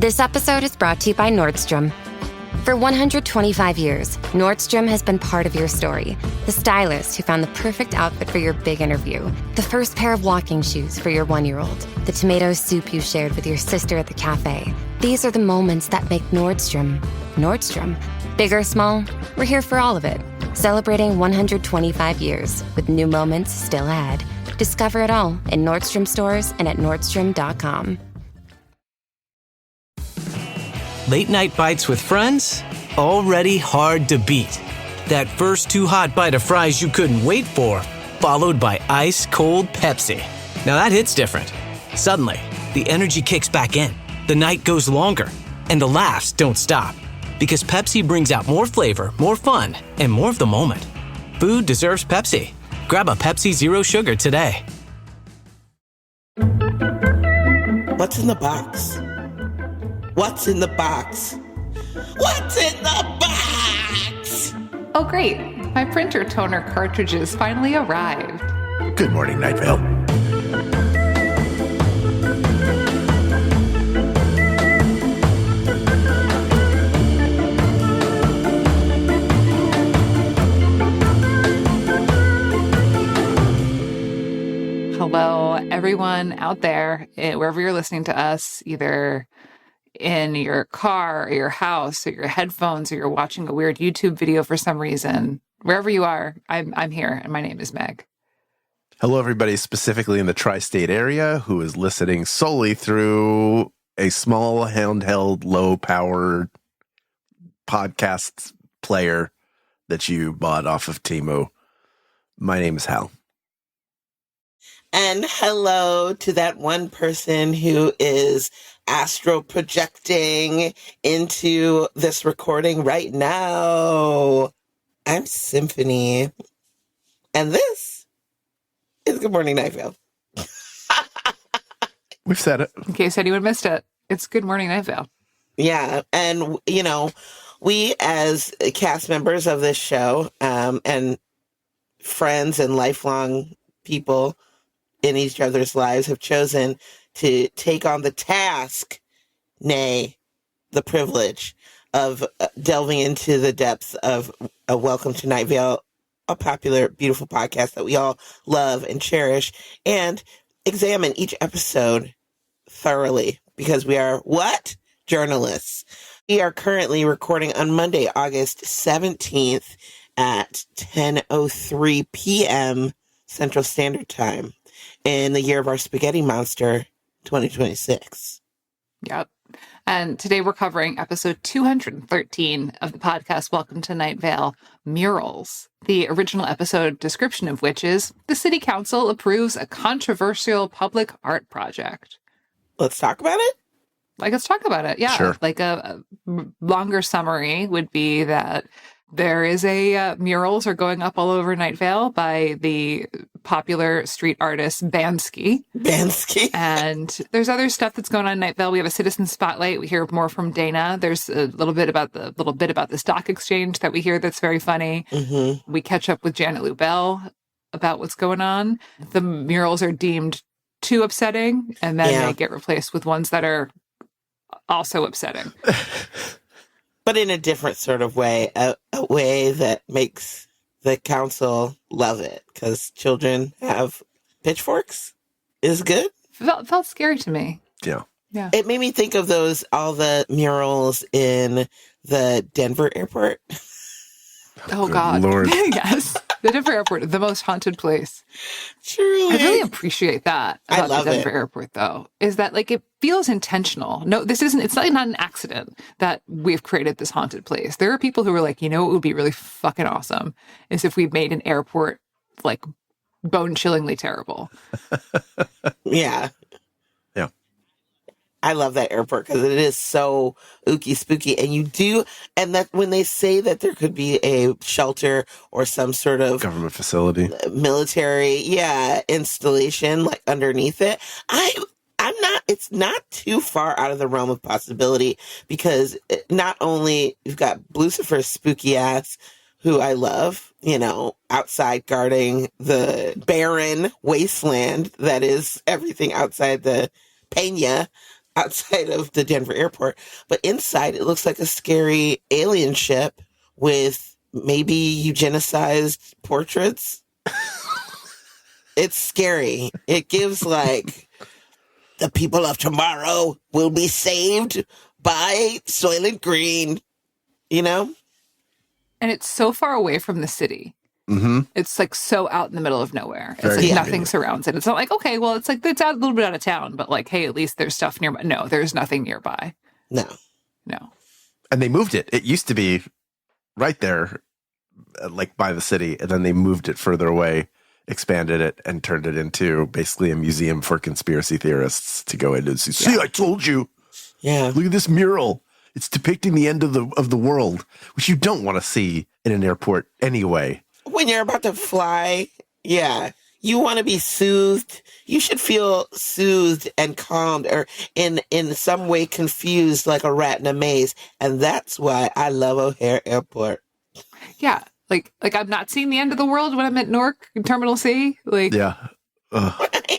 This episode is brought to you by Nordstrom. For 125 years, Nordstrom has been part of your story. The stylist who found the perfect outfit for your big interview. The first pair of walking shoes for your 1-year-old. The tomato soup you shared with your sister at the cafe. These are the moments that make Nordstrom, Nordstrom. Big or small, we're here for all of it. Celebrating 125 years with new moments still ahead. Discover it all in Nordstrom stores and at Nordstrom.com. Late night bites with friends? Already hard to beat. That first too hot bite of fries you couldn't wait for, followed by ice cold Pepsi. Now that hits different. Suddenly, the energy kicks back in, the night goes longer, and the laughs don't stop. Because Pepsi brings out more flavor, more fun, and more of the moment. Food deserves Pepsi. Grab a Pepsi Zero Sugar today. What's in the box? What's in the box? What's in the box? Oh, great. My printer toner cartridges finally arrived. Good morning, Night Vale. Hello, everyone out there, wherever you're listening to us, either in your car or your house or your headphones, or you're watching a weird YouTube video for some reason. Wherever you are, I'm here, and my name is Meg. Hello, everybody, specifically in the tri-state area who is listening solely through a small handheld, low-powered podcast player that you bought off of Temu. My name is Hal. And hello to that one person who is astral projecting into this recording right now. I'm Symphony. And this is Good Morning Night Vale. We've said it. In case anyone missed it, it's Good Morning Night Vale. Yeah. And, you know, we as cast members of this show and friends and lifelong people in each other's lives have chosen to take on the task, nay, the privilege of delving into the depths of a Welcome to Night Vale, a popular, beautiful podcast that we all love and cherish, and examine each episode thoroughly because we are what? Journalists. We are currently recording on Monday, August 17th at 10:03 p.m. Central Standard Time in the year of our spaghetti monster, 2026. Yep. And today we're covering episode 213 of the podcast Welcome to Night Vale, Murals. The original episode description of which is, the city council approves a controversial public art project. Let's talk about it? Let's talk about it. Yeah. Sure. Like a longer summary would be that there is murals are going up all over Night Vale by the popular street artist Bansky. And there's other stuff that's going on in Night Vale. We have a citizen spotlight. We hear more from Dana. There's a little bit about the stock exchange that we hear that's very funny. Mm-hmm. We catch up with Janet Lubell about what's going on. The murals are deemed too upsetting, and then they get replaced with ones that are also upsetting. But in a different sort of way, a way that makes the council love it, because children have pitchforks is good. Felt scary to me. Yeah. It made me think of all the murals in the Denver airport. Oh, God. Lord. Yes. The Denver airport, the most haunted place. Truly. I really appreciate that about the Denver airport, though, is that it feels intentional. No, it's not an accident that we've created this haunted place. There are people who are like, what would be really fucking awesome is if we made an airport bone-chillingly terrible. Yeah. I love that airport because it is so ooky spooky. And that when they say that there could be a shelter or some sort of government facility, military, installation underneath it, it's not too far out of the realm of possibility, because not only you've got Lucifer's spooky ass, who I love, outside guarding the barren wasteland that is everything outside the Pena. outside of the Denver airport. But inside, it looks like a scary alien ship with maybe eugenicized portraits. It's scary. It gives like, the people of tomorrow will be saved by Soylent Green, you know? And it's so far away from the city. Mm-hmm. It's like so out in the middle of nowhere. Very It's like Yeah. nothing surrounds it. It's not like, okay, well, it's like it's out a little bit out of town, but like, hey, at least there's stuff nearby. No, there's nothing nearby. No. No. And they moved it. It used to be right there, like by the city, and then they moved it further away, expanded it, and turned it into basically a museum for conspiracy theorists to go in and see. See, I told you. Yeah. Look at this mural. It's depicting the end of the world, which you don't want to see in an airport anyway. When you're about to fly, yeah, you want to be soothed. You should feel soothed and calmed, or in some way confused like a rat in a maze. And that's why I love O'Hare Airport. Yeah. Like I'm not seeing the end of the world when I'm at Newark Terminal C. Like, Yeah.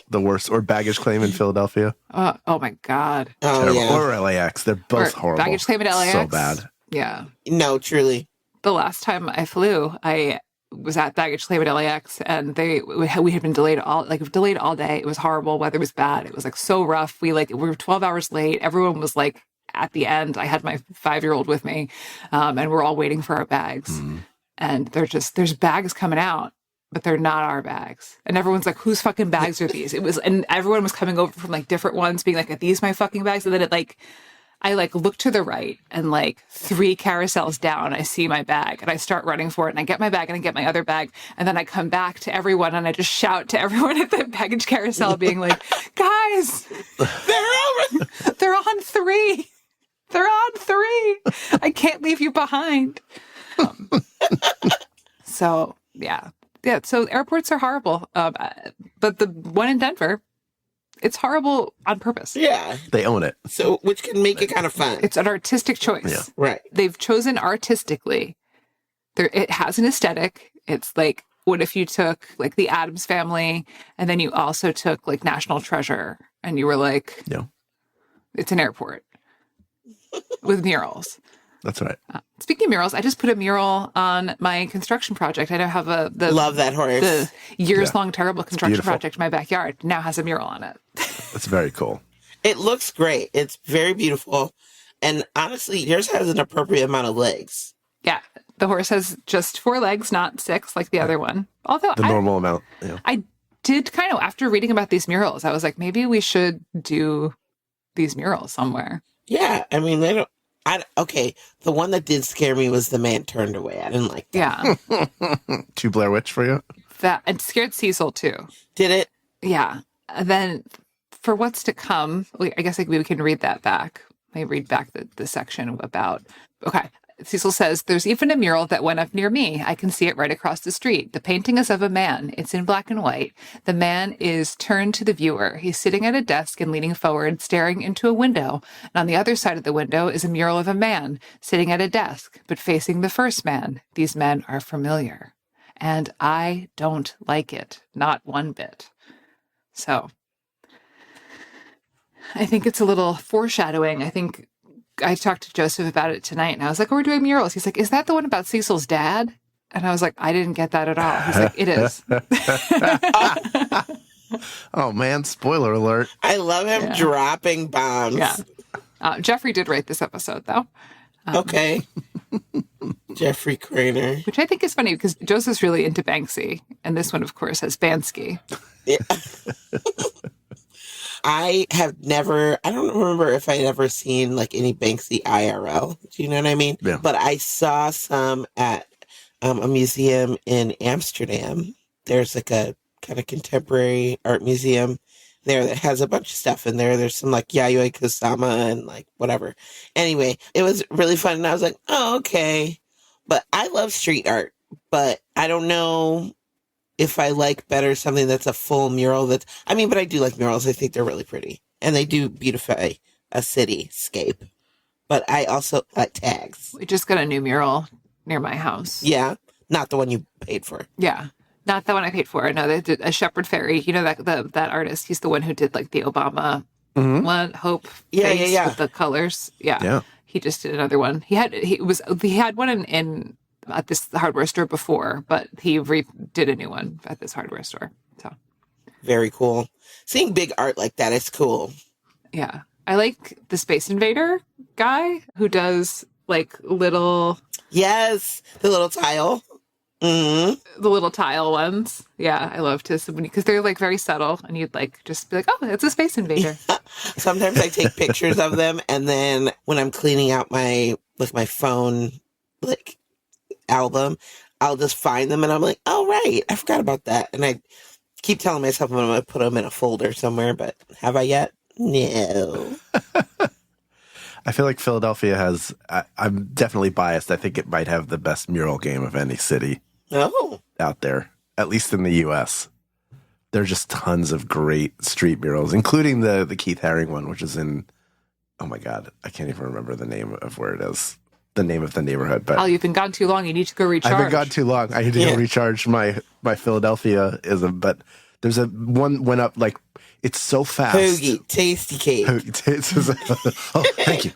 The worst. Or baggage claim in Philadelphia. oh my God. Oh, Terrible. yeah. Or LAX. They're both Or horrible. baggage claim at LAX. So bad. Yeah. No, truly. The last time I flew, I was at baggage claim at LAX, and we had been delayed all day. It was horrible. Weather was bad. It was like so rough. We were 12 hours late. Everyone was like at the end. I had my 5-year-old with me, and we're all waiting for our bags. And there's bags coming out, but they're not our bags. And everyone's like, whose fucking bags are these? And everyone was coming over from like different ones, being like, are these my fucking bags? And then I look to the right, and like 3 carousels down, I see my bag, and I start running for it, and I get my bag, and I get my other bag, and then I come back to everyone, and I just shout to everyone at the baggage carousel, being like, guys, they're on 3. They're on 3. I can't leave you behind. So yeah. So airports are horrible, but the one in Denver, it's horrible on purpose. Yeah. They own it. So, which can make it kind of fun. It's an artistic choice. Yeah. Right. They've chosen artistically. It has an aesthetic. It's like, what if you took like the Addams Family, and then you also took like National Treasure, and you were like, Yeah. It's an airport with murals. That's right. Speaking of murals, I just put a mural on my construction project. I now have Love that horse. the years-long terrible construction Beautiful. project in my backyard now has a mural on it. That's very cool. It looks great. It's very beautiful. And honestly, yours has an appropriate amount of legs. Yeah, the horse has just 4 legs, not 6 like the other one. Although The normal amount. Yeah. I did kind of, after reading about these murals, I was like, maybe we should do these murals somewhere. Yeah. I mean, okay. The one that did scare me was the man turned away. I didn't like that. Yeah, Too Blair Witch for you? that and scared Cecil too. Did it? Yeah, and then for what's to come, I guess like we can read that back. Maybe read back the section about. Okay. Cecil says, there's even a mural that went up near me. I can see it right across the street. The painting is of a man. It's in black and white. The man is turned to the viewer. He's sitting at a desk and leaning forward, staring into a window. And on the other side of the window is a mural of a man sitting at a desk, but facing the first man. These men are familiar. And I don't like it. Not one bit. So I think it's a little foreshadowing. I think I talked to Joseph about it tonight, and I was like, oh, we're doing murals. He's like, is that the one about Cecil's dad? And I was like, I didn't get that at all. He's like, it is. Oh, man. Spoiler alert. I love him dropping bombs. Yeah. Jeffrey did write this episode, though. Okay. Jeffrey Craner. Which I think is funny because Joseph's really into Banksy. And this one, of course, has Bansky. Yeah. I don't remember if I'd ever seen like any Banksy IRL. Do you know what I mean? Yeah. But I saw some at a museum in Amsterdam. There's like a kind of contemporary art museum there that has a bunch of stuff in there. There's some like Yayoi Kusama and like whatever. Anyway, it was really fun. And I was like, oh, okay. But I love street art, but I don't know if I like better something that's a full mural but I do like murals. I think they're really pretty and they do beautify a cityscape, but I also like tags. We just got a new mural near my house. Yeah. Not the one you paid for. Yeah. Not the one I paid for. No, they did a Shepherd Ferry. You know, that artist, he's the one who did like the Obama one, Hope face with the colors. Yeah. He just did another one. He had one in at this hardware store before, but he did a new one at this hardware store. So very cool. Seeing big art like that is cool. Yeah. I like the Space Invader guy who does like little... Yes, the little tile. Mm-hmm. The little tile ones. Yeah, I love to... Because they're like very subtle and you'd like just be like, oh, it's a Space Invader. Sometimes I take pictures of them and then when I'm cleaning out my phone like album, I'll just find them and I'm like, oh, right, I forgot about that. And I keep telling myself I'm going to put them in a folder somewhere, but have I yet? No. I feel like Philadelphia has, I'm definitely biased. I think it might have the best mural game of any city out there, at least in the U.S. There are just tons of great street murals, including the Keith Haring one, which is in, oh my God, I can't even remember the name of where it is, the name of the neighborhood. But you've been gone too long. You need to go recharge. I've been gone too long. I need to go recharge my Philadelphia-ism. But there's a one went up like, it's so fast. Hoagie, tasty cake. Oh, thank you.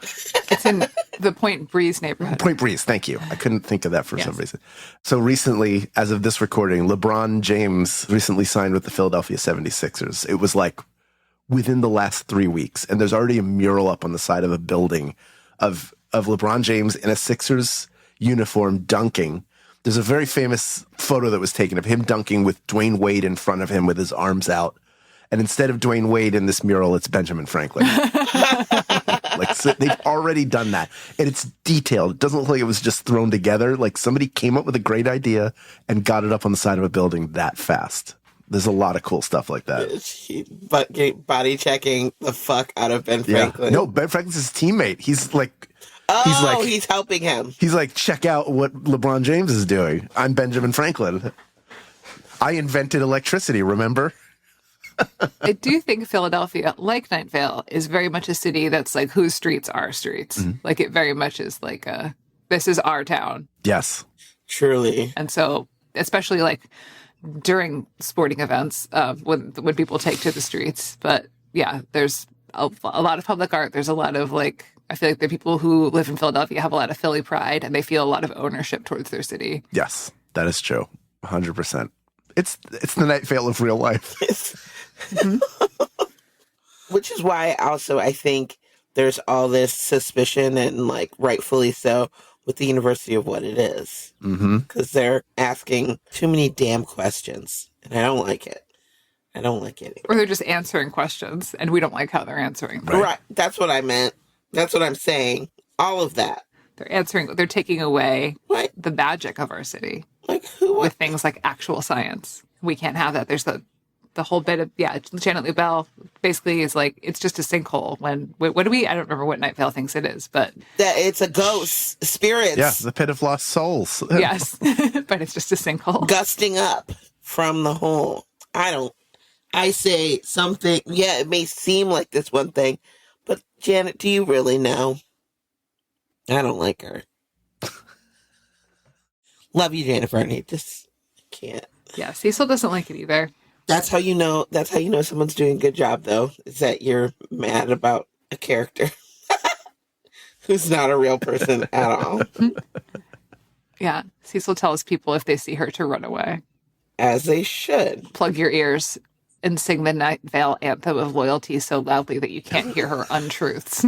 It's in the Point Breeze neighborhood. Point Breeze, thank you. I couldn't think of that for some reason. So recently, as of this recording, LeBron James recently signed with the Philadelphia 76ers. It was like within the last 3 weeks. And there's already a mural up on the side of a building of LeBron James in a Sixers uniform dunking. There's a very famous photo that was taken of him dunking with Dwayne Wade in front of him with his arms out. And instead of Dwayne Wade in this mural, it's Benjamin Franklin. So they've already done that. And it's detailed. It doesn't look like it was just thrown together. Like somebody came up with a great idea and got it up on the side of a building that fast. There's a lot of cool stuff like that. But body checking the fuck out of Ben Franklin. No, Ben Franklin's his teammate. He's like... he's helping him. He's like, check out what LeBron James is doing. I'm Benjamin Franklin. I invented electricity, remember? I do think Philadelphia, like Night Vale, is very much a city that's like, whose streets are streets. Mm-hmm. Like, it very much is like, this is our town. Yes. Truly. And so, especially like during sporting events, when people take to the streets. But yeah, there's a lot of public art. There's a lot of like, I feel like the people who live in Philadelphia have a lot of Philly pride and they feel a lot of ownership towards their city. Yes, that is true. 100%. It's the Night Vale of real life. Which is why also I think there's all this suspicion and like rightfully so with the university of what it is. Because they're asking too many damn questions and I don't like it. I don't like it. Or they're just answering questions and we don't like how they're answering them. Right. That's what I meant. That's what I'm saying. All of that. They're taking away the magic of our city. Like who? With things like actual science. We can't have that. There's the whole bit of, Janet Lubell basically is like, it's just a sinkhole when, I don't remember what Night Vale thinks it is, but. That it's a ghost, spirits. Yeah, the pit of lost souls. Yes, but it's just a sinkhole. Gusting up from the hole. I say something, it may seem like this one thing, but Janet, do you really know? I don't like her. Love you, Janet Varney. Just can't. Yeah, Cecil doesn't like it either. That's how you know someone's doing a good job, though, is that you're mad about a character who's not a real person at all. Yeah, Cecil tells people if they see her to run away. As they should. Plug your ears and sing the Night Vale anthem of loyalty so loudly that you can't hear her untruths.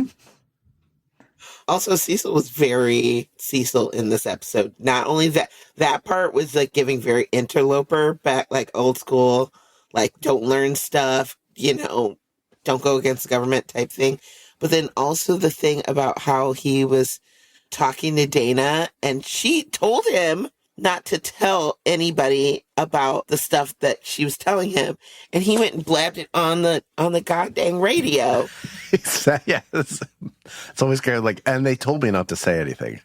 Also, Cecil was very Cecil in this episode. Not only that part was like giving very interloper back, like old school, like don't learn stuff, don't go against the government type thing. But then also the thing about how he was talking to Dana and she told him not to tell anybody about the stuff that she was telling him. And he went and blabbed it on the goddamn radio. Yeah, it's always kind of like, and they told me not to say anything.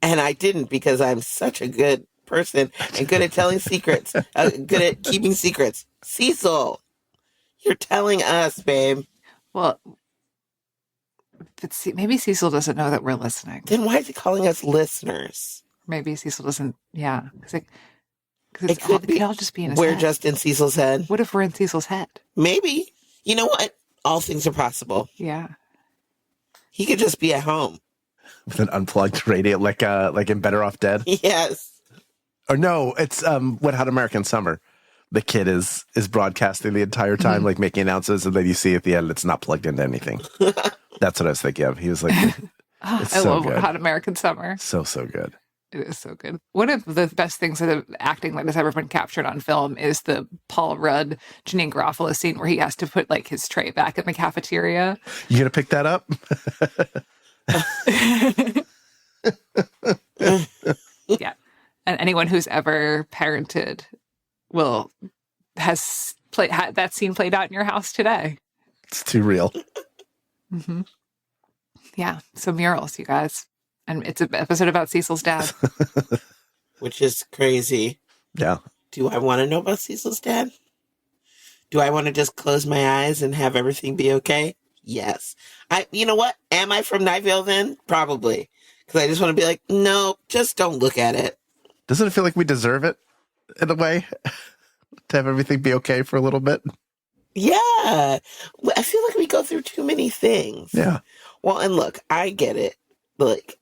And I didn't because I'm such a good person and good at telling secrets, good at keeping secrets. Cecil, you're telling us, babe. Well, but maybe Cecil doesn't know that we're listening. Then why is he calling us listeners? Maybe Cecil doesn't, because it could all just be in his We're head. just in Cecil's head. What if we're in Cecil's head? Maybe. You know what? all things are possible. Yeah. He could just be at home. With an unplugged radio, like in Better Off Dead? Yes. Or no, it's Wet Hot American Summer. The kid is broadcasting the entire time, like making announcements, and then you see at the end it's not plugged into anything. That's what I was thinking of. He was like, I so love good. Hot American Summer. So good. It is so good. One of the best things that acting that has ever been captured on film is the Paul Rudd, Janine Garofalo scene where he has to put like his tray back in the cafeteria. You gonna pick that up? Yeah. And anyone who's ever parented has had that scene played out in your house today. It's too real. Mm-hmm. Yeah. So Murals, you guys. And it's an episode about Cecil's dad. Which is crazy. Yeah. Do I want to know about Cecil's dad? Do I want to just close my eyes and have everything be okay? Yes. You know what? Am I from Night Vale then? Probably. Because I just want to be like, no, just don't look at it. Doesn't it feel like we deserve it in a way to have everything be okay for a little bit? Yeah. I feel like we go through too many things. Yeah. Well, and look, I get it. Like,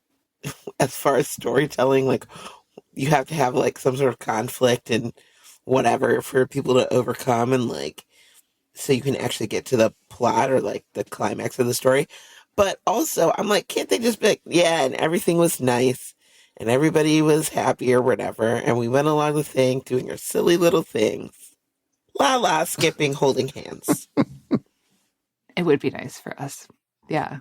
as far as storytelling, like, you have to have, like, some sort of conflict and whatever for people to overcome and, like, so you can actually get to the plot or, like, the climax of the story. But also, I'm like, can't they just be like, yeah, and everything was nice and everybody was happy or whatever, and we went along the thing, doing our silly little things. La la, skipping, holding hands. It would be nice for us. Yeah.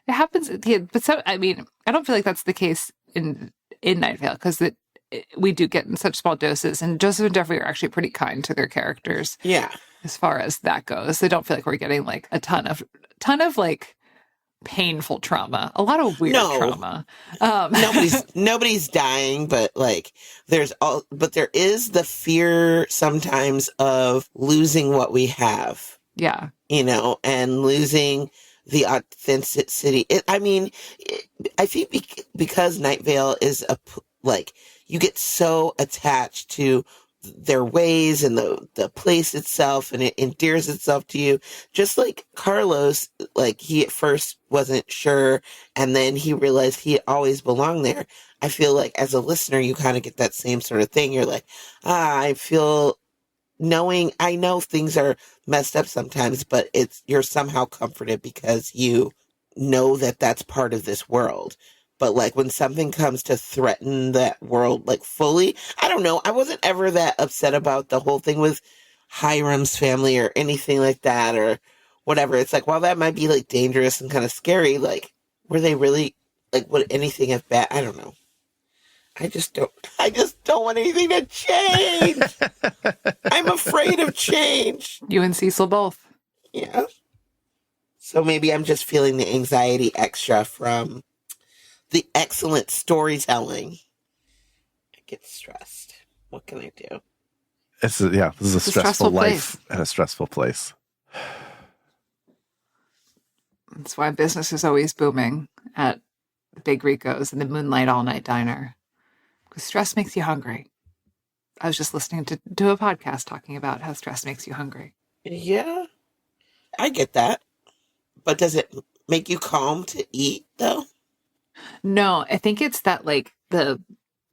It happens. Yeah, but so, I mean, I don't feel like that's the case in Night Vale because we do get in such small doses, and Joseph and Jeffrey are actually pretty kind to their characters. Yeah. As far as that goes, they don't feel like we're getting like a ton of like painful trauma, a lot of weird trauma. Nobody's dying, but like there is the fear sometimes of losing what we have. Yeah. You know, and losing the authenticity. I think because Night Vale is you get so attached to their ways and the place itself, and it endears itself to you. Just like Carlos, like he at first wasn't sure, and then he realized he always belonged there. I feel like as a listener, you kind of get that same sort of thing. You're like, I know things are messed up sometimes, but you're somehow comforted because you know that that's part of this world. But like when something comes to threaten that world like fully, I don't know. I wasn't ever that upset about the whole thing with Hiram's family or anything like that or whatever. It's like, while that might be like dangerous and kind of scary, like were they really like, would anything have bad? I don't know. I just don't want anything to change. I'm afraid of change. You and Cecil both. Yeah. So maybe I'm just feeling the anxiety extra from the excellent storytelling. I get stressed. What can I do? This is a stressful life and a stressful place. That's why business is always booming at the Big Rico's and the Moonlight All Night Diner. Because stress makes you hungry. I was just listening to a podcast talking about how stress makes you hungry. Yeah, I get that. But does it make you calm to eat, though? No, I think it's that, like, the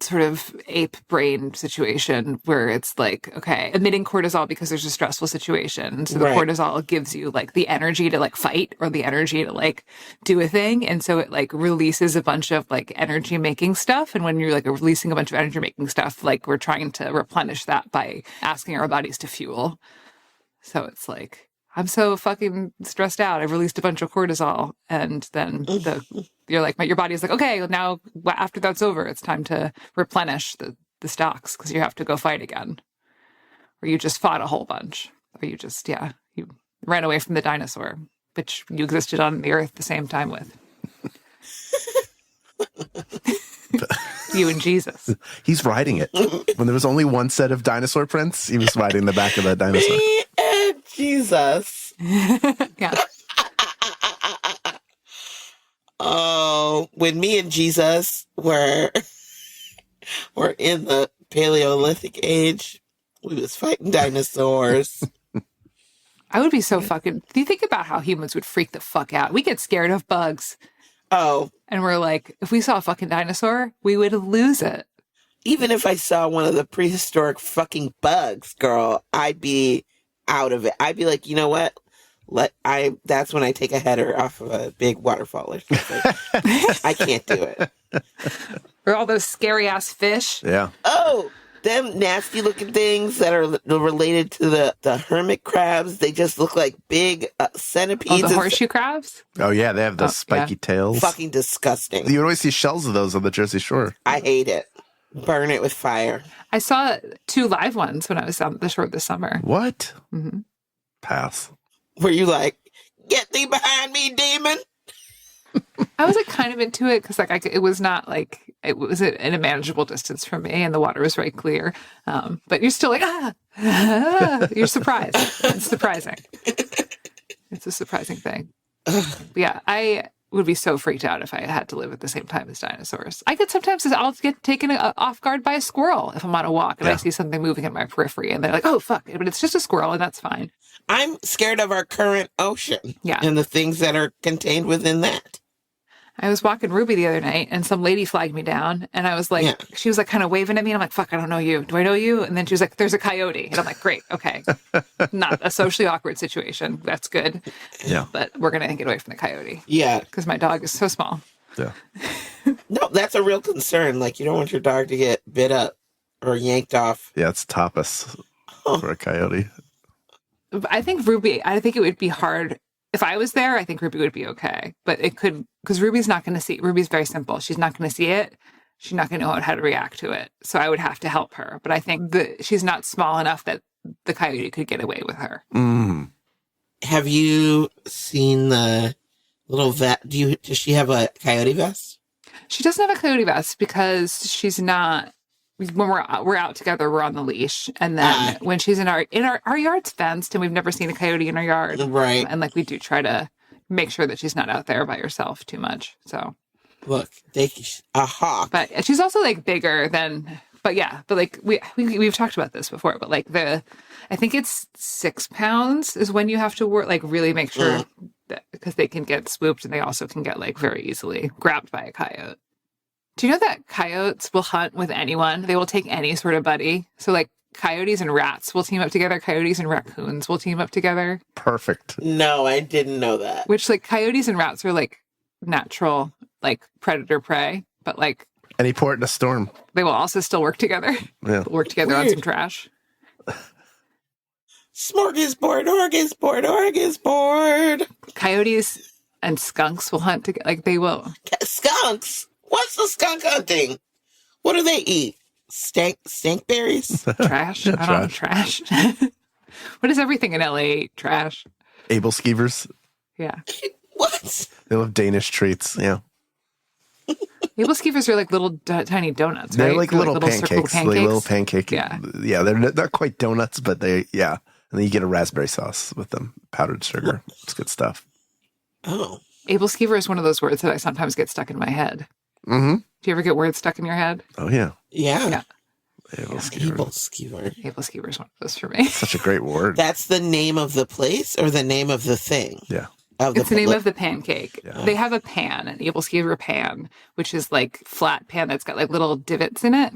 sort of ape brain situation where it's like, okay, emitting cortisol because there's a stressful situation. So the cortisol gives you like the energy to like fight or the energy to like do a thing. And so it like releases a bunch of like energy making stuff. And when you're like releasing a bunch of energy making stuff, like we're trying to replenish that by asking our bodies to fuel. So it's like, I'm so fucking stressed out. I've released a bunch of cortisol. And then you're like, your body's like, okay, now after that's over, it's time to replenish the stocks because you have to go fight again. Or you just fought a whole bunch. Or you just, you ran away from the dinosaur, which you existed on the earth the same time with. You and Jesus. He's riding it. When there was only one set of dinosaur prints, he was riding the back of that dinosaur. Me and Jesus. Yeah. Oh, when me and Jesus were in the Paleolithic age, we was fighting dinosaurs. I would be so fucking... Do you think about how humans would freak the fuck out? We get scared of bugs. Oh. And we're like, if we saw a fucking dinosaur, we would lose it. Even if I saw one of the prehistoric fucking bugs, girl, I'd be out of it. I'd be like, you know what? That's when I take a header off of a big waterfall or something. I can't do it. Or all those scary ass fish. Yeah. Oh, them nasty looking things that are related to the hermit crabs. They just look like big centipedes. Oh, the horseshoe crabs? Oh, yeah. They have the spiky tails. Fucking disgusting. You always see shells of those on the Jersey Shore. I hate it. Burn it with fire. I saw 2 live ones when I was on the shore this summer. What? Mm-hmm. Pass. Were you like, get thee behind me, demon? I was like kind of into it because like it was not like it was in a manageable distance from me and the water was very clear. But you're still like you're surprised. It's surprising. It's a surprising thing. But yeah, I would be so freaked out if I had to live at the same time as dinosaurs. I could sometimes I'll get taken off guard by a squirrel if I'm on a walk and I see something moving in my periphery and they're like, oh fuck, but it's just a squirrel and that's fine. I'm scared of our current ocean. Yeah. And the things that are contained within that. I was walking Ruby the other night and some lady flagged me down and I was like, She was like kind of waving at me. And I'm like, fuck, I don't know you. Do I know you? And then she was like, there's a coyote. And I'm like, great. Okay. Not a socially awkward situation. That's good. Yeah. But we're going to get away from the coyote. Yeah. Because my dog is so small. Yeah. No, that's a real concern. Like, you don't want your dog to get bit up or yanked off. Yeah, it's tapas for a coyote. I think it would be hard. If I was there, I think Ruby would be okay. But it could, because Ruby's not going to see, Ruby's very simple. She's not going to see it. She's not going to know how to react to it. So I would have to help her. But I think she's not small enough that the coyote could get away with her. Mm. Have you seen the little vet? Does she have a coyote vest? She doesn't have a coyote vest because she's not. When we're out together, we're on the leash, and then when she's in our yard's fenced, and we've never seen a coyote in our yard, right? And like we do try to make sure that she's not out there by herself too much. So look, a hawk, but she's also like bigger than. But yeah, but like we've talked about this before, but like I think it's 6 pounds is when you have to work, like really make sure that because they can get swooped and they also can get like very easily grabbed by a coyote. Do you know that coyotes will hunt with anyone? They will take any sort of buddy. So like coyotes and rats will team up together. Coyotes and raccoons will team up together. Perfect. No, I didn't know that. Which like coyotes and rats are like natural, like predator prey, but like any port in a storm. They will also still work together. Yeah. Work together on some trash. Smorgasbord, orgasbord. Coyotes and skunks will hunt together. Like they will. Skunks? What's the skunk hunting? What do they eat? Stank berries? Trash? I don't know, trash. What is everything in LA eat? Trash. Able skeevers. Yeah. What? They love Danish treats. Yeah. Able skeevers are like little tiny donuts, They're right? like little pancakes. Like little pancake. Yeah. Yeah, they're not quite donuts, but and then you get a raspberry sauce with them, powdered sugar. It's good stuff. Oh. Able skeever is one of those words that I sometimes get stuck in my head. Mm-hmm. Do you ever get words stuck in your head? Oh, yeah. Yeah. Able skeever. Able skeever is one of those for me. Such a great word. That's the name of the place or the name of the thing? Yeah. It's the name of the pancake. Yeah. They have a pan, an able skeever pan, which is like flat pan that's got like little divots in it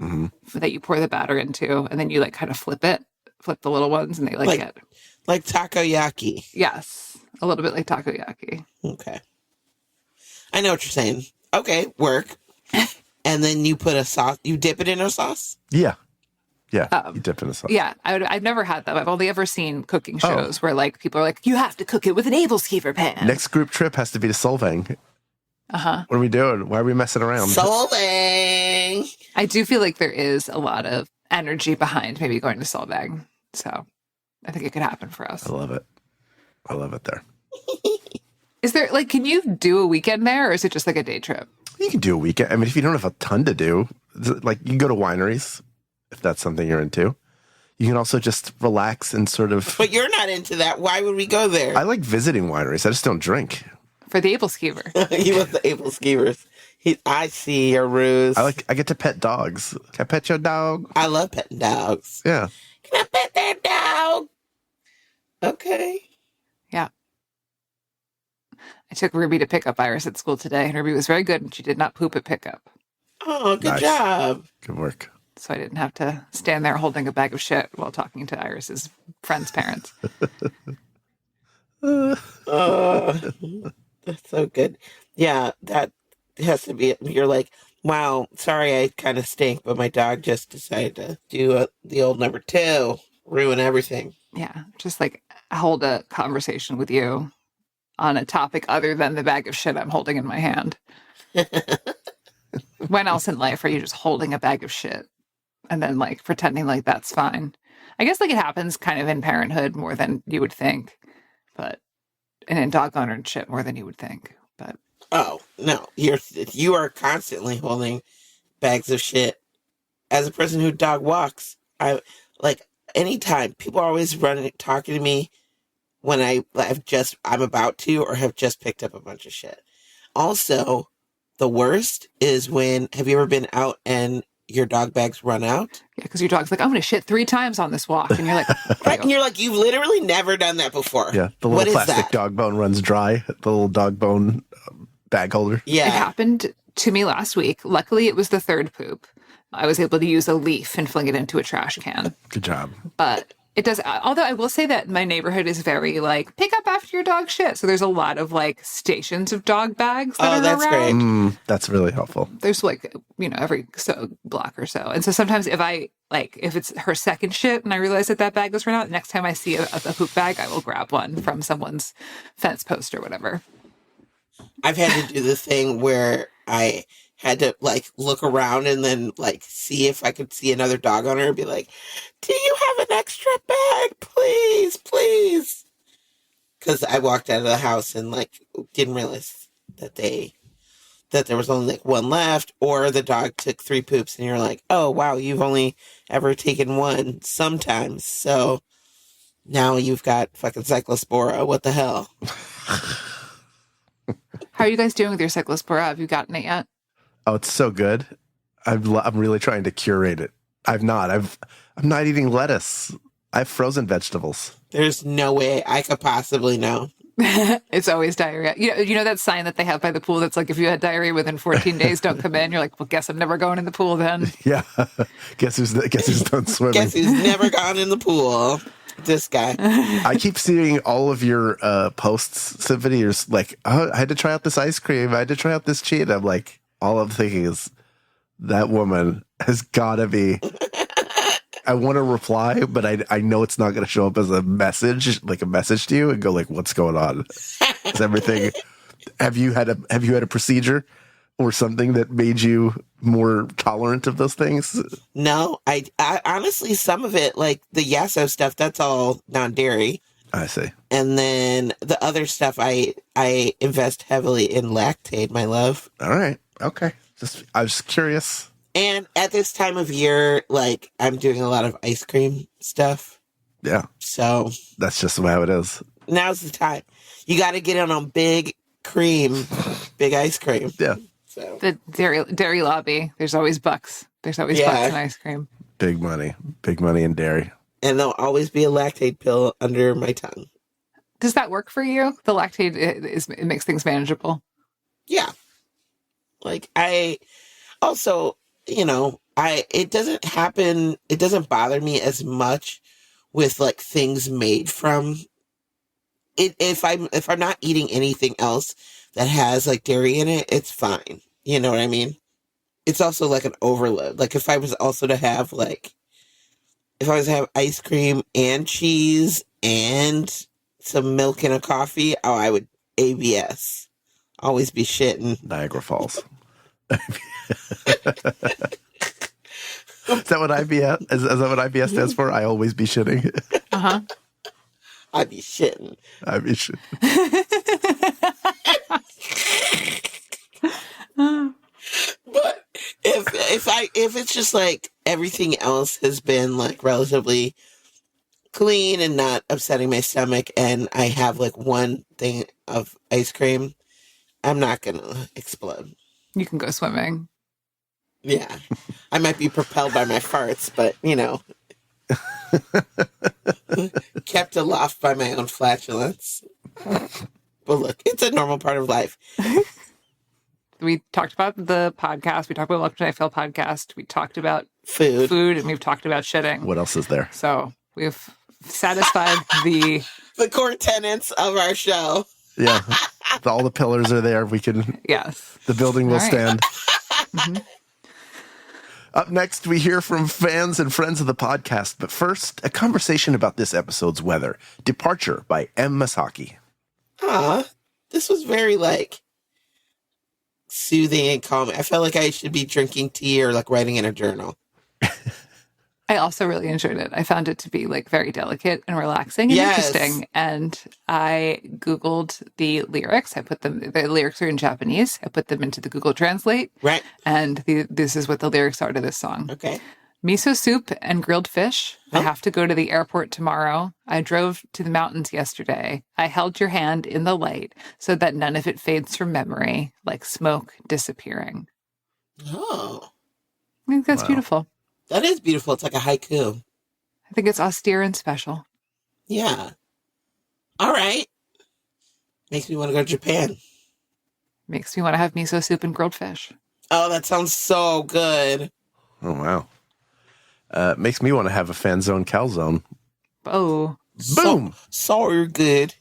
that you pour the batter into, and then you like kind of flip the little ones, and they get like takoyaki. Yes, a little bit like takoyaki. Okay, I know what you're saying. Okay, work. And then you put a sauce. You dip it in a sauce. Yeah. Yeah, you dip in a sauce. Yeah, I've never had them. I've only ever seen cooking shows where like people are like, you have to cook it with an able skeever pan. Next group trip has to be to Solvang. Uh-huh. What are we doing? Why are we messing around? Solvang. I do feel like there is a lot of energy behind maybe going to Solvang. So I think it could happen for us. I love it. I love it there. Is there like, can you do a weekend there or is it just like a day trip? You can do a weekend. I mean, if you don't have a ton to do, like you can go to wineries if that's something you're into. You can also just relax and sort of... But you're not into that. Why would we go there? I like visiting wineries. I just don't drink. For the able skeever. He was the able skeevers. I see your ruse. I get to pet dogs. Can I pet your dog? I love petting dogs. Yeah. Can I pet that dog? Okay. I took Ruby to pick up Iris at school today, and Ruby was very good, and she did not poop at pickup. Oh, good job. Good work. So I didn't have to stand there holding a bag of shit while talking to Iris's friend's parents. That's so good. Yeah, that has to be, you're like, wow, sorry I kind of stink, but my dog just decided to do the old number 2, ruin everything. Yeah, just like hold a conversation with you on a topic other than the bag of shit I'm holding in my hand. When else in life are you just holding a bag of shit and then like pretending like that's fine? I guess like it happens kind of in parenthood more than you would think, and in dog ownership more than you would think. But oh no, you are constantly holding bags of shit. As a person who dog walks, I like anytime people are always talking to me when I'm about to or have just picked up a bunch of shit. Also, the worst is when, have you ever been out and your dog bags run out? yeah, because your dog's like, I'm going to shit 3 times on this walk. And you're like, right? And you're like, you've literally never done that before. Yeah, the little plastic dog bone runs dry. The little dog bone bag holder. Yeah. It happened to me last week. Luckily, it was the 3rd poop. I was able to use a leaf and fling it into a trash can. Good job. But it does, although I will say that my neighborhood is very like, pick up after your dog shit. So there's a lot of like stations of dog bags that are that's around. great. That's really helpful. There's like, every block or so. And so sometimes if it's her second shit and I realize that bag was run out, next time I see a poop bag, I will grab one from someone's fence post or whatever. I've had to do the thing where I had to like look around and then like see if I could see another dog owner and be like, do you have an extra bag? Please, please. Because I walked out of the house and like didn't realize that there was only like one left, or the dog took 3 poops and you're like, oh wow, you've only ever taken 1 sometimes. So now you've got fucking cyclospora. What the hell? How are you guys doing with your cyclospora? Have you gotten it yet? Oh, it's so good. I'm really trying to curate it. I'm not eating lettuce. I have frozen vegetables. There's no way I could possibly know. It's always diarrhea. You know that sign that they have by the pool that's like, if you had diarrhea within 14 days, don't come in. You're like, well, guess I'm never going in the pool then. Yeah. Guess who's done swimming? Guess who's never gone in the pool? This guy. I keep seeing all of your posts, Symphony. You're like, oh, I had to try out this ice cream. I had to try out this cheese. I'm like, all I'm thinking is that woman has got to be. I want to reply, but I know it's not going to show up as a message to you and go like, what's going on? Is everything? Have you had a procedure or something that made you more tolerant of those things? No, I honestly, some of it, like the Yasso stuff, that's all non-dairy. I see. And then the other stuff, I invest heavily in Lactaid, my love. All right. Okay. I was just curious. And at this time of year, like I'm doing a lot of ice cream stuff. Yeah. So that's just how it is. Now's the time. You got to get in on big cream, big ice cream. Yeah. So the dairy lobby. There's always bucks. There's always bucks in ice cream. Big money in dairy. And there'll always be a Lactaid pill under my tongue. Does that work for you? The Lactaid it makes things manageable. Yeah. Like I also, it doesn't bother me as much with like things made from it. If I'm not eating anything else that has like dairy in it, it's fine. You know what I mean? It's also like an overload. Like if I was also to have ice cream and cheese and some milk and a coffee, I would ABS. Always be shitting. Niagara Falls. Is that what IBS? Is that what IBS stands for? I always be shitting. Uh-huh. I'd be shitting. I'd be shitting. But if it's just like everything else has been like relatively clean and not upsetting my stomach, and I have like one thing of ice cream, I'm not gonna explode. You can go swimming. Yeah. I might be propelled by my farts, but, kept aloft by my own flatulence. But look, it's a normal part of life. We talked about the podcast. We talked about Welcome to Night Vale podcast. We talked about Food, and we've talked about shitting. What else is there? So we've satisfied the core tenets of our show. Yeah. All the pillars are there. We can. Yes. The building will All right. stand. Mm-hmm. Up next, we hear from fans and friends of the podcast. But first, a conversation about this episode's weather. Departure by M. Masaki. This was very, soothing and calming. I felt like I should be drinking tea or, writing in a journal. I also really enjoyed it. I found it to be very delicate and relaxing and interesting. And I Googled the lyrics. The lyrics are in Japanese. I put them into the Google Translate. Right. And this is what the lyrics are to this song. Okay. Miso soup and grilled fish. Huh? I have to go to the airport tomorrow. I drove to the mountains yesterday. I held your hand in the light so that none of it fades from memory, like smoke disappearing. Oh. I think that's beautiful. That is beautiful. It's like a haiku. I think it's austere and special. Yeah. All right. Makes me want to go to Japan. Makes me want to have miso soup and grilled fish. Oh, that sounds so good. Oh, wow. Makes me want to have a Fanzone Calzone. Oh. Boom! So good.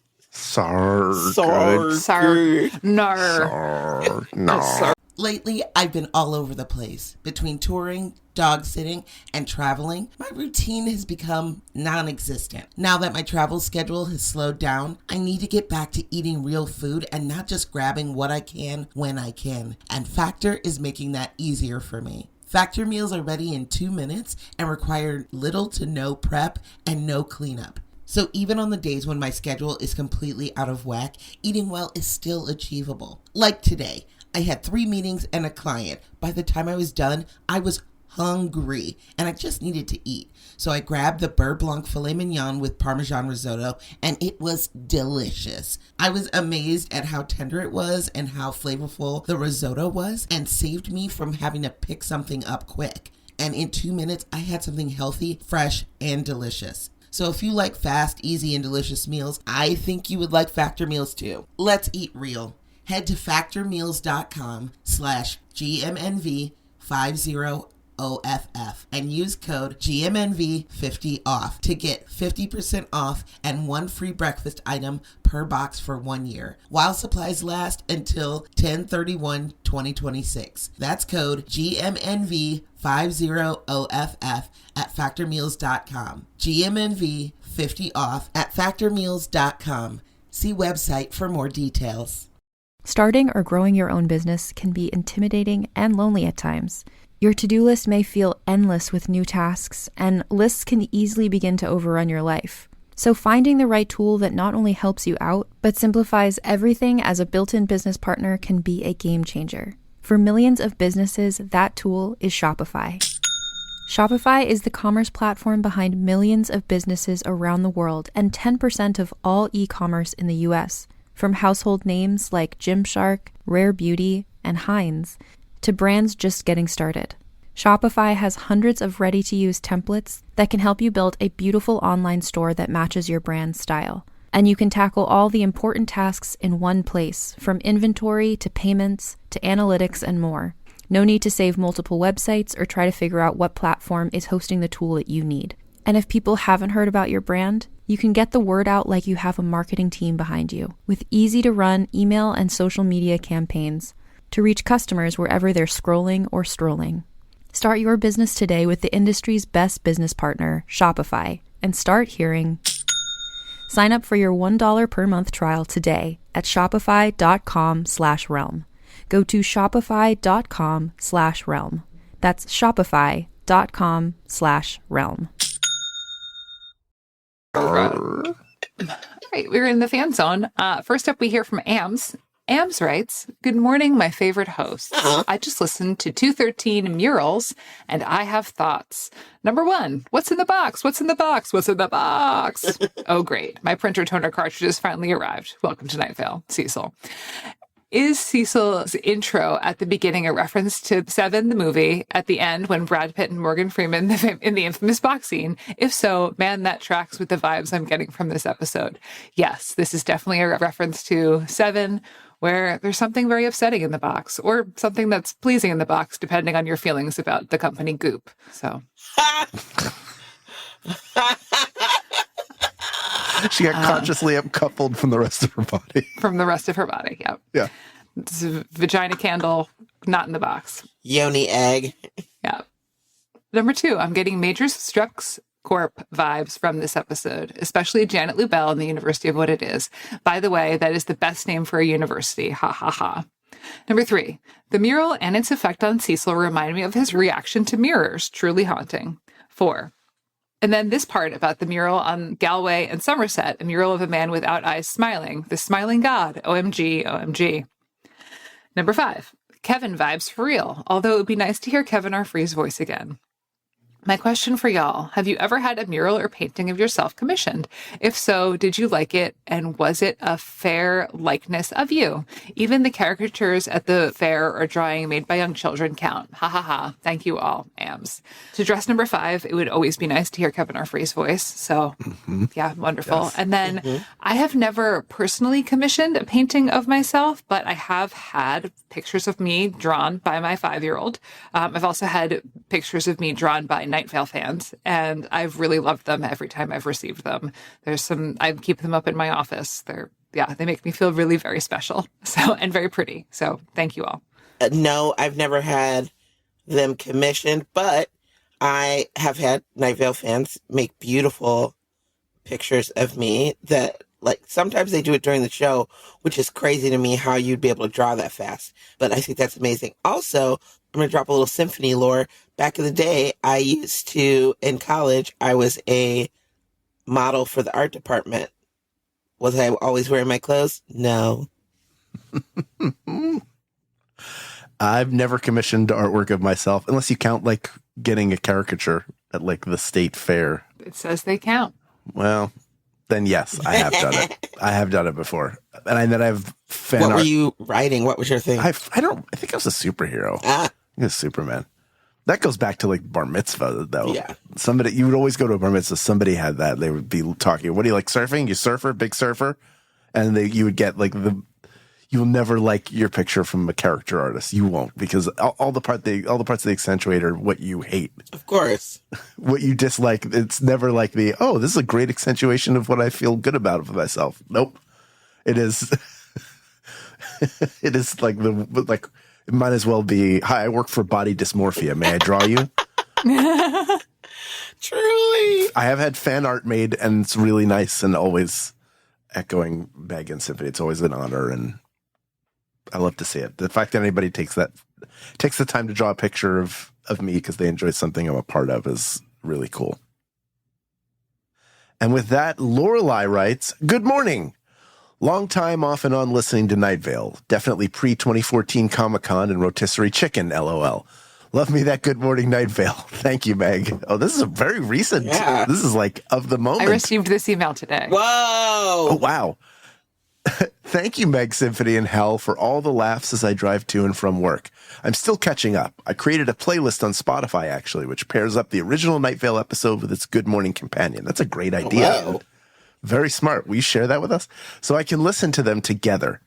Lately, I've been all over the place. Between touring, dog sitting, and traveling, my routine has become non-existent. Now that my travel schedule has slowed down, I need to get back to eating real food and not just grabbing what I can when I can. And Factor is making that easier for me. Factor meals are ready in 2 minutes and require little to no prep and no cleanup. So even on the days when my schedule is completely out of whack, eating well is still achievable. Like today, I had 3 meetings and a client. By the time I was done, I was hungry and I just needed to eat. So I grabbed the Beurre Blanc filet mignon with Parmesan risotto and it was delicious. I was amazed at how tender it was and how flavorful the risotto was and saved me from having to pick something up quick. And in 2 minutes, I had something healthy, fresh, and delicious. So if you like fast, easy, and delicious meals, I think you would like Factor meals too. Let's eat real. Head to factormeals.com/GMNV50OFF and use code GMNV50OFF to get 50% off and 1 free breakfast item per box for 1 year, while supplies last until 10/31/2026. That's code GMNV50OFF at factormeals.com. GMNV50OFF at factormeals.com. See website for more details. Starting or growing your own business can be intimidating and lonely at times. Your to-do list may feel endless with new tasks, and lists can easily begin to overrun your life. So finding the right tool that not only helps you out, but simplifies everything as a built-in business partner can be a game changer. For millions of businesses, that tool is Shopify. Shopify is the commerce platform behind millions of businesses around the world and 10% of all e-commerce in the US. From household names like Gymshark, Rare Beauty, and Heinz, to brands just getting started. Shopify has hundreds of ready-to-use templates that can help you build a beautiful online store that matches your brand's style. And you can tackle all the important tasks in one place, from inventory to payments to analytics and more. No need to save multiple websites or try to figure out what platform is hosting the tool that you need. And if people haven't heard about your brand, you can get the word out like you have a marketing team behind you, with easy-to-run email and social media campaigns to reach customers wherever they're scrolling or strolling. Start your business today with the industry's best business partner, Shopify, and start hearing. Sign up for your $1 per month trial today at shopify.com/realm. Go to shopify.com/realm. That's shopify.com/realm. All right, we're in the fan zone. First up, we hear from Ams. Ams writes, "Good morning, my favorite hosts. I just listened to 213 Murals, and I have thoughts. Number 1, what's in the box? What's in the box? What's in the box? Oh, great. My printer toner cartridges finally arrived. Welcome to Night Vale, Cecil. Is Cecil's intro at the beginning a reference to Seven, the movie, at the end when Brad Pitt and Morgan Freeman in the infamous box scene? If so, man, that tracks with the vibes I'm getting from this episode. Yes, this is definitely a reference to Seven, where there's something very upsetting in the box, or something that's pleasing in the box, depending on your feelings about the company Goop. So... She got consciously uncoupled from the rest of her body. From the rest of her body, yeah. Yeah. It's a vagina candle, not in the box. Yoni egg. Yeah. Number 2, I'm getting Major Strux Corp vibes from this episode, especially Janet Lubell and the University of What It Is. By the way, that is the best name for a university. Ha ha ha. Number 3, the mural and its effect on Cecil remind me of his reaction to mirrors, truly haunting. 4, and then this part about the mural on Galway and Somerset, a mural of a man without eyes smiling, the smiling god, OMG, OMG. Number 5, Kevin vibes for real, although it would be nice to hear Kevin R. Free's voice again. My question for y'all, have you ever had a mural or painting of yourself commissioned? If so, did you like it, and was it a fair likeness of you? Even the caricatures at the fair or drawing made by young children count. Ha ha ha. Thank you all, AMS. To dress number 5, it would always be nice to hear Kevin R. Free's voice. So, yeah, wonderful. Yes. And then I have never personally commissioned a painting of myself, but I have had pictures of me drawn by my 5-year-old. I've also had pictures of me drawn by Night Vale fans, and I've really loved them every time I've received them. I keep them up in my office. They make me feel really very special, and very pretty. So thank you all. No, I've never had them commissioned, but I have had Night Vale fans make beautiful pictures of me that, like, sometimes they do it during the show, which is crazy to me how you'd be able to draw that fast. But I think that's amazing. Also, I'm going to drop a little symphony lore. Back in the day, in college, I was a model for the art department. Was I always wearing my clothes? No. I've never commissioned artwork of myself, unless you count, like, getting a caricature at, like, the state fair. It says they count. Well, then yes, I have done it. I have done it before. And then I've fan What art. were you writing? What was your thing? I think I was a superhero. I think it was Superman. That goes back to, like, bar mitzvah, though. Yeah. You would always go to a bar mitzvah. Somebody had that. They would be talking, what do you like, surfing? You surfer? Big surfer? And you would get, like, you'll never like your picture from a character artist. You won't, because all the parts they accentuate are what you hate. Of course. What you dislike. It's never like this is a great accentuation of what I feel good about of myself. Nope. It is. It is like it might as well be, hi, I work for body dysmorphia. May I draw you? Truly. I have had fan art made, and it's really nice, and always echoing Meg and Symphony. It's always an honor, and I love to see it. The fact that anybody takes the time to draw a picture of me because they enjoy something I'm a part of is really cool. And with that, Lorelei writes, good morning. Long time off and on listening to Night Vale. Definitely pre-2014 Comic-Con and rotisserie chicken, LOL. Love me that good morning, Night Vale. Thank you, Meg. Oh, this is a very recent. Yeah. This is like of the moment. I received this email today. Whoa. Oh, wow. Thank you, Meg, Symphony, and Hal, for all the laughs as I drive to and from work. I'm still catching up. I created a playlist on Spotify, actually, which pairs up the original Night Vale episode with its Good Morning Companion. That's a great idea. Whoa. Very smart. Will you share that with us? So I can listen to them together.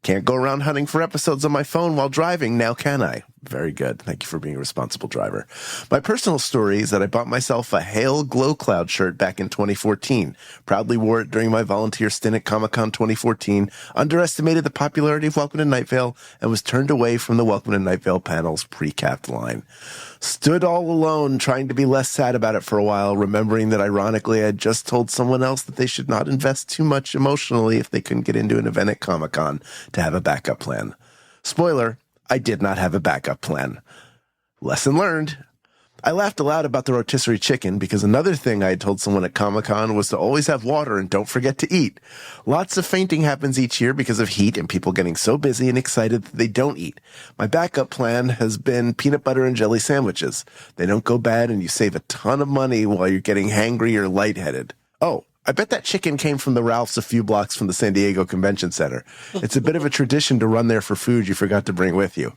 Can't go around hunting for episodes on my phone while driving, now can I? Very good. Thank you for being a responsible driver. My personal story is that I bought myself a Hail Glow Cloud shirt back in 2014. Proudly wore it during my volunteer stint at Comic-Con 2014, underestimated the popularity of Welcome to Night Vale, and was turned away from the Welcome to Night Vale panel's pre-capped line. Stood all alone, trying to be less sad about it for a while, remembering that ironically I had just told someone else that they should not invest too much emotionally if they couldn't get into an event at Comic-Con to have a backup plan. Spoiler, I did not have a backup plan. Lesson learned. I laughed aloud about the rotisserie chicken because another thing I had told someone at Comic-Con was to always have water and don't forget to eat. Lots of fainting happens each year because of heat and people getting so busy and excited that they don't eat. My backup plan has been peanut butter and jelly sandwiches. They don't go bad and you save a ton of money while you're getting hangry or lightheaded. Oh, I bet that chicken came from the Ralph's a few blocks from the San Diego Convention Center. It's a bit of a tradition to run there for food you forgot to bring with you.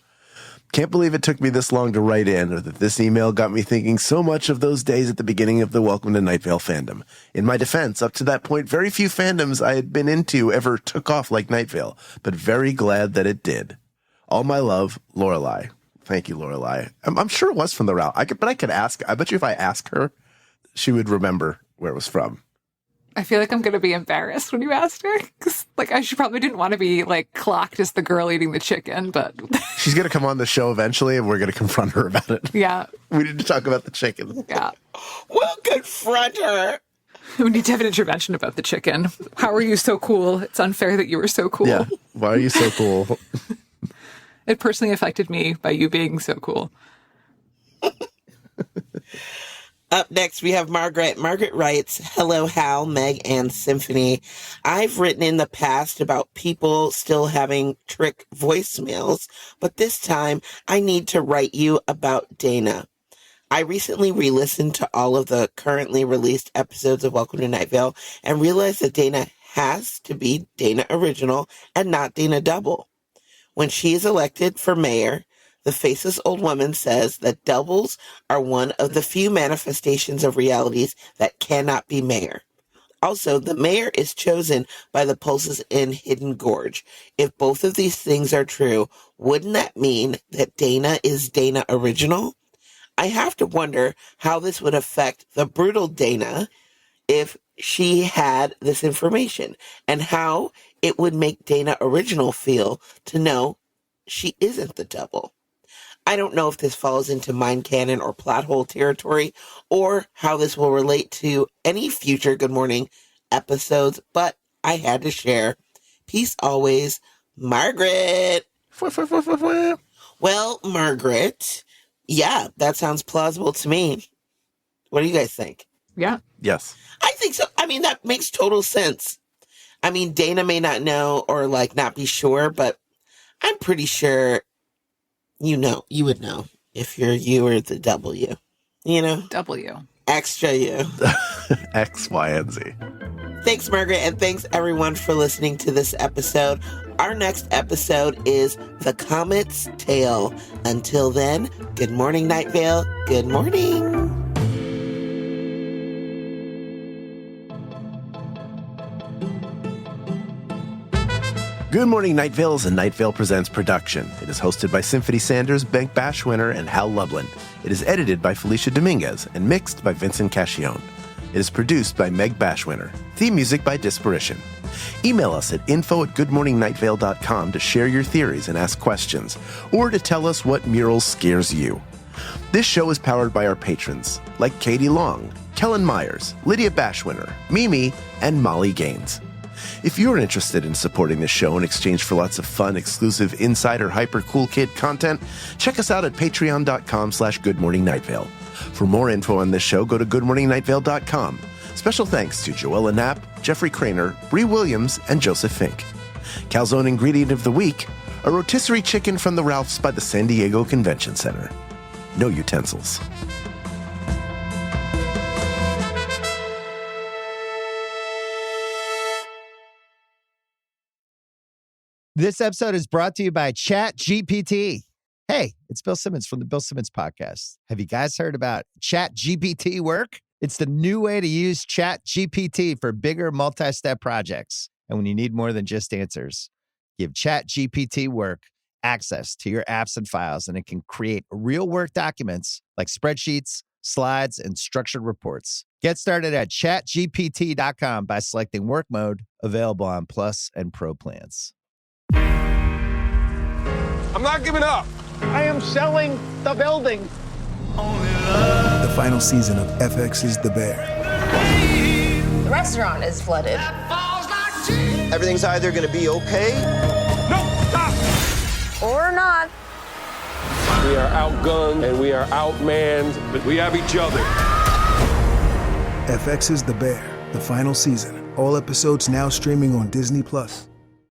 Can't believe it took me this long to write in, or that this email got me thinking so much of those days at the beginning of the Welcome to Night Vale fandom. In my defense, up to that point, very few fandoms I had been into ever took off like Night Vale, but very glad that it did. All my love, Lorelei. Thank you, Lorelei. I'm sure it was from the Ralph. But I could ask. I bet you if I ask her, she would remember where it was from. I feel like I'm going to be embarrassed when you asked her. Because, she probably didn't want to be, clocked as the girl eating the chicken, but... She's going to come on the show eventually, and we're going to confront her about it. Yeah. We need to talk about the chicken. Yeah. We'll confront her. We need to have an intervention about the chicken. How are you so cool? It's unfair that you were so cool. Yeah. Why are you so cool? It personally affected me by you being so cool. Up next, we have Margaret. Margaret writes, "Hello, Hal, Meg, and Symphony. I've written in the past about people still having trick voicemails, but this time I need to write you about Dana. I recently re-listened to all of the currently released episodes of Welcome to Night Vale and realized that Dana has to be Dana Original and not Dana Double. When she is elected for mayor, the faceless old woman says that doubles are one of the few manifestations of realities that cannot be mayor. Also, the mayor is chosen by the pulses in Hidden Gorge. If both of these things are true, wouldn't that mean that Dana is Dana Original? I have to wonder how this would affect the brutal Dana if she had this information, and how it would make Dana Original feel to know she isn't the double. I don't know if this falls into mind canon or plot hole territory, or how this will relate to any future Good Morning episodes, but I had to share. Peace always, Margaret." Well, Margaret, yeah, that sounds plausible to me. What do you guys think? Yeah. Yes. I think so. I mean, that makes total sense. I mean, Dana may not know or not be sure, but I'm pretty sure you would know if you or the W, W. Extra you. X, Y, and Z. Thanks, Margaret, and thanks everyone for listening to this episode. Our next episode is The Comet's Tale. Until then, good morning, Night Vale. Good morning. Good Morning Night Vale is a Night Vale Presents production. It is hosted by Symphony Sanders, Meg Bashwiner, and Hal Lublin. It is edited by Felicia Dominguez and mixed by Vincent Cacchione. It is produced by Meg Bashwiner. Theme music by Disparition. Email us at info@goodmorningnightVale.com to share your theories and ask questions, or to tell us what mural scares you. This show is powered by our patrons, like Katie Long, Kellen Myers, Lydia Bashwiner, Mimi, and Molly Gaines. If you're interested in supporting this show in exchange for lots of fun, exclusive Insider Hyper Cool Kid content, check us out at patreon.com/goodmorningnightVale. For more info on this show, go to goodmorningnightVale.com. Special thanks to Joella Knapp, Jeffrey Craner, Bree Williams, and Joseph Fink. Calzone ingredient of the week, a rotisserie chicken from the Ralph's by the San Diego Convention Center. No utensils. This episode is brought to you by ChatGPT. Hey, it's Bill Simmons from the Bill Simmons Podcast. Have you guys heard about ChatGPT work? It's the new way to use ChatGPT for bigger multi-step projects. And when you need more than just answers, give ChatGPT work access to your apps and files, and it can create real work documents like spreadsheets, slides, and structured reports. Get started at chatgpt.com by selecting work mode, available on Plus and Pro plans. I'm not giving up. I am selling the building. The final season of FX's The Bear. The restaurant is flooded. Everything's either going to be okay. No, stop! Or not. We are outgunned and we are outmanned, but we have each other. FX's The Bear, the final season. All episodes now streaming on Disney+.